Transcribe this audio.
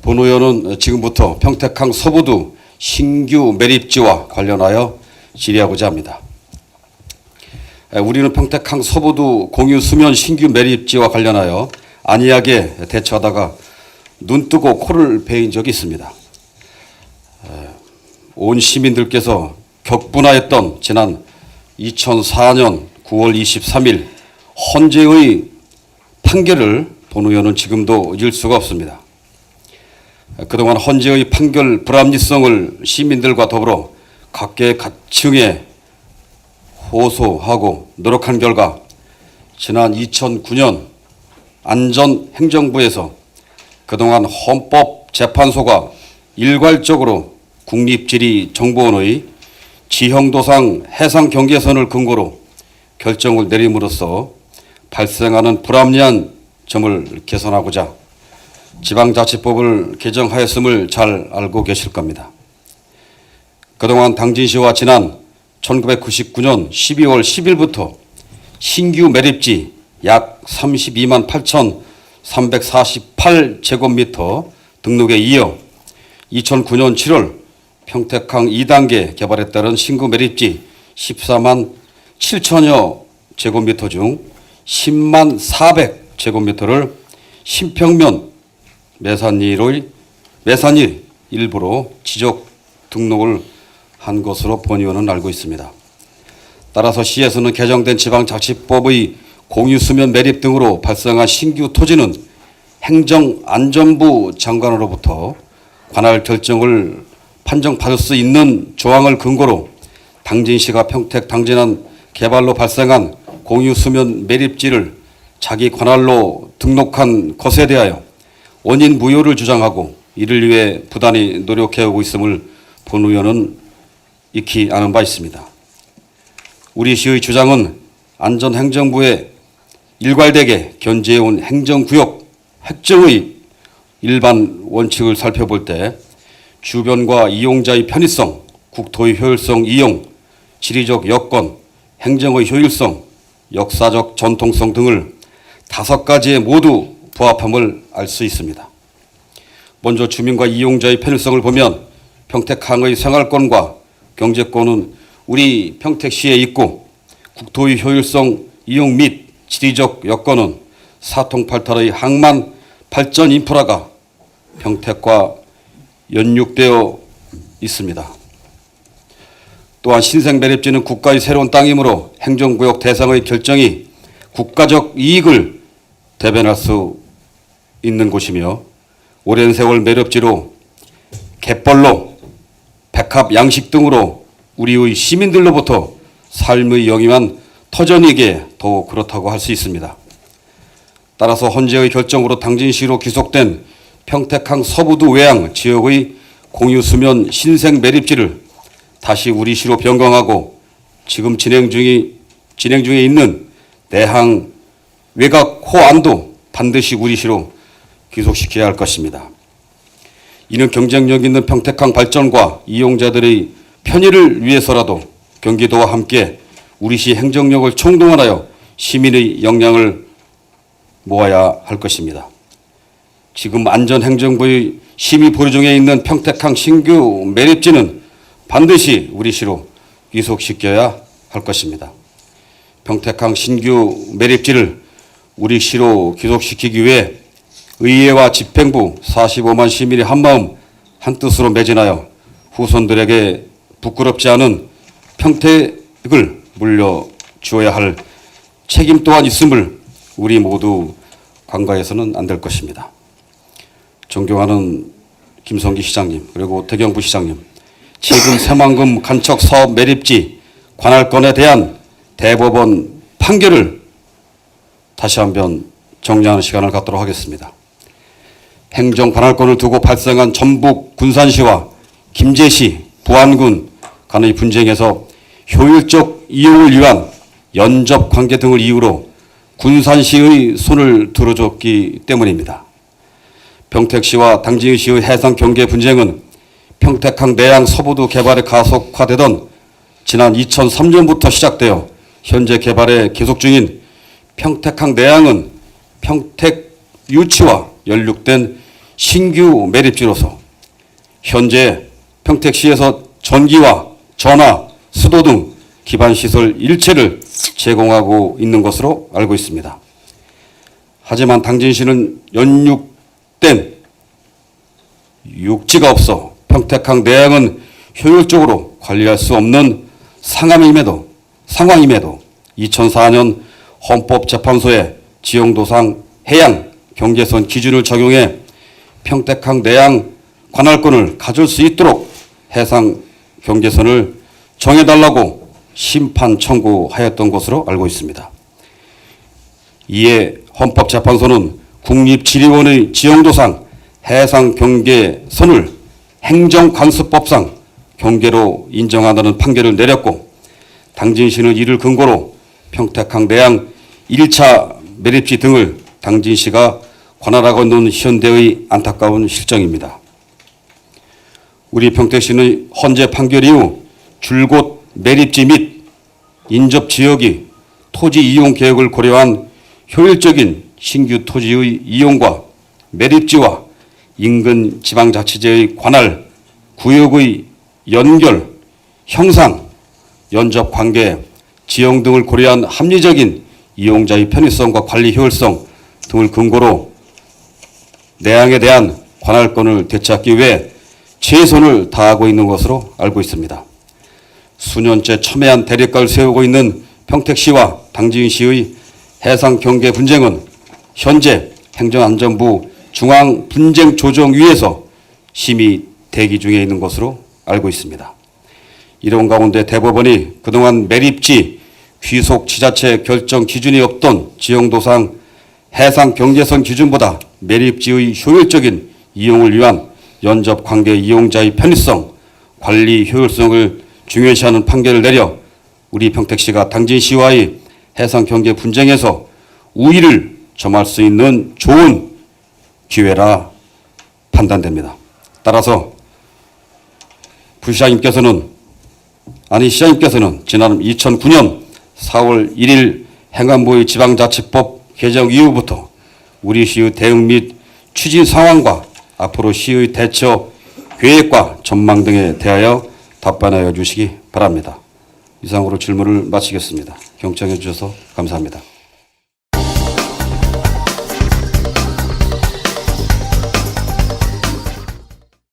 본 의원은 지금부터 평택항 서부두 신규 매립지와 관련하여 질의하고자 합니다. 우리는 평택항 서부두 공유 수면 신규 매립지와 관련하여 안이하게 대처하다가 눈뜨고 코를 베인 적이 있습니다. 온 시민들께서 격분하였던 지난 2004년 9월 23일 헌재의 판결을 본 의원은 지금도 잊을 수가 없습니다. 그동안 헌재의 판결 불합리성을 시민들과 더불어 각계각층에 호소하고 노력한 결과 지난 2009년 안전행정부에서 그동안 헌법재판소가 일괄적으로 국립지리정보원의 지형도상 해상경계선을 근거로 결정을 내림으로써 발생하는 불합리한 점을 개선하고자 지방자치법을 개정하였음을 잘 알고 계실 겁니다. 그동안 당진시와 지난 1999년 12월 10일부터 신규 매립지 약 32만 8,348제곱미터 등록에 이어 2009년 7월 평택항 2단계 개발에 따른 신규 매립지 14만 7천여 제곱미터 중 10만 400제곱미터를 신평면 매산일 일부로 지적 등록을 한 것으로 본 의원은 알고 있습니다. 따라서 시에서는 개정된 지방자치법의 공유수면 매립 등으로 발생한 신규 토지는 행정안전부 장관으로부터 관할 결정을 판정받을 수 있는 조항을 근거로 당진시가 평택 당진안 개발로 발생한 공유수면 매립지를 자기 관할로 등록한 것에 대하여 원인 무효를 주장하고 이를 위해 부단히 노력해오고 있음을 본 의원은 익히 아는 바 있습니다. 우리 시의 주장은 안전행정부에 일괄되게 견지해온 행정구역 획정의 일반 원칙을 살펴볼 때 주변과 이용자의 편의성, 국토의 효율성 이용, 지리적 여건, 행정의 효율성, 역사적 전통성 등을 5가지에 모두 부합함을 알 수 있습니다. 먼저 주민과 이용자의 편의성을 보면 평택항의 생활권과 경제권은 우리 평택시에 있고 국토의 효율성 이용 및 지리적 여건은 사통팔달의 항만 발전 인프라가 평택과 연육되어 있습니다. 또한 신생 매립지는 국가의 새로운 땅이므로 행정구역 대상의 결정이 국가적 이익을 대변할 수 있는 곳이며 오랜 세월 매립지로 갯벌로 백합 양식 등으로 우리의 시민들로부터 삶의 영위한 터전이기에 더욱 그렇다고 할 수 있습니다. 따라서 헌재의 결정으로 당진시로 귀속된 평택항 서부두 외양 지역의 공유수면 신생 매립지를 다시 우리 시로 변경하고 지금 진행 중에 있는 내항 외곽 호안도 반드시 우리 시로 귀속시켜야 할 것입니다. 이는 경쟁력 있는 평택항 발전과 이용자들의 편의를 위해서라도 경기도와 함께 우리 시 행정력을 총동원하여 시민의 역량을 모아야 할 것입니다. 지금 안전행정부의 심의 보류 중에 있는 평택항 신규 매립지는 반드시 우리 시로 귀속시켜야 할 것입니다. 평택항 신규 매립지를 우리 시로 귀속시키기 위해 의회와 집행부 45만 시민이 한마음 한뜻으로 매진하여 후손들에게 부끄럽지 않은 평택을 물려주어야 할 책임 또한 있음을 우리 모두 간과해서는 안 될 것입니다. 존경하는 김성기 시장님 그리고 태경 부시장님, 최근 새만금 간척 사업 매립지 관할권에 대한 대법원 판결을 다시 한번 정리하는 시간을 갖도록 하겠습니다. 행정 관할권을 두고 발생한 전북 군산시와 김제시, 부안군 간의 분쟁에서 효율적 이용을 위한 연접 관계 등을 이유로 군산시의 손을 들어줬기 때문입니다. 평택시와 당진시의 해상 경계 분쟁은 평택항 내양 서부두 개발이 가속화되던 지난 2003년부터 시작되어 현재 개발에 계속 중인 평택항 내양은 평택 유치와 연륙된 신규 매립지로서 현재 평택시에서 전기와 전화, 수도 등 기반시설 일체를 제공하고 있는 것으로 알고 있습니다. 하지만 당진시는 연육된 육지가 없어 평택항 내양은 효율적으로 관리할 수 없는 상황임에도 2004년 헌법재판소에 지형도상 해양 경계선 기준을 적용해 평택항 내양 관할권을 가질 수 있도록 해상 경계선을 정해달라고 심판 청구하였던 것으로 알고 있습니다. 이에 헌법재판소는 국립지리원의 지형도상 해상 경계선을 행정관습법상 경계로 인정한다는 판결을 내렸고, 당진시는 이를 근거로 평택항 내양 1차 매립지 등을 당진시가 관할하고 있는 현대의 안타까운 실정입니다. 우리 평택시의 헌재 판결 이후 줄곧 매립지 및 인접 지역이 토지 이용 계획을 고려한 효율적인 신규 토지의 이용과 매립지와 인근 지방자치제의 관할 구역의 연결, 형상, 연접 관계, 지형 등을 고려한 합리적인 이용자의 편의성과 관리 효율성 등을 근거로 내양에 대한 관할권을 되찾기 위해 최선을 다하고 있는 것으로 알고 있습니다. 수년째 첨예한 대립각을 세우고 있는 평택시와 당진시의 해상 경계 분쟁은 현재 행정안전부 중앙분쟁조정위에서 심의 대기 중에 있는 것으로 알고 있습니다. 이런 가운데 대법원이 그동안 매립지, 귀속 지자체 결정 기준이 없던 지형도상 해상 경계선 기준보다 매립지의 효율적인 이용을 위한 연접 관계 이용자의 편의성, 관리 효율성을 중요시하는 판결을 내려 우리 평택시가 당진시와의 해상 경계 분쟁에서 우위를 점할 수 있는 좋은 기회라 판단됩니다. 따라서 시장님께서는 지난 2009년 4월 1일 행안부의 지방자치법 개정 이후부터 우리 시의 대응 및 추진 상황과 앞으로 시의 대처 계획과 전망 등에 대하여 답변하여 주시기 바랍니다. 이상으로 질문을 마치겠습니다. 경청해 주셔서 감사합니다.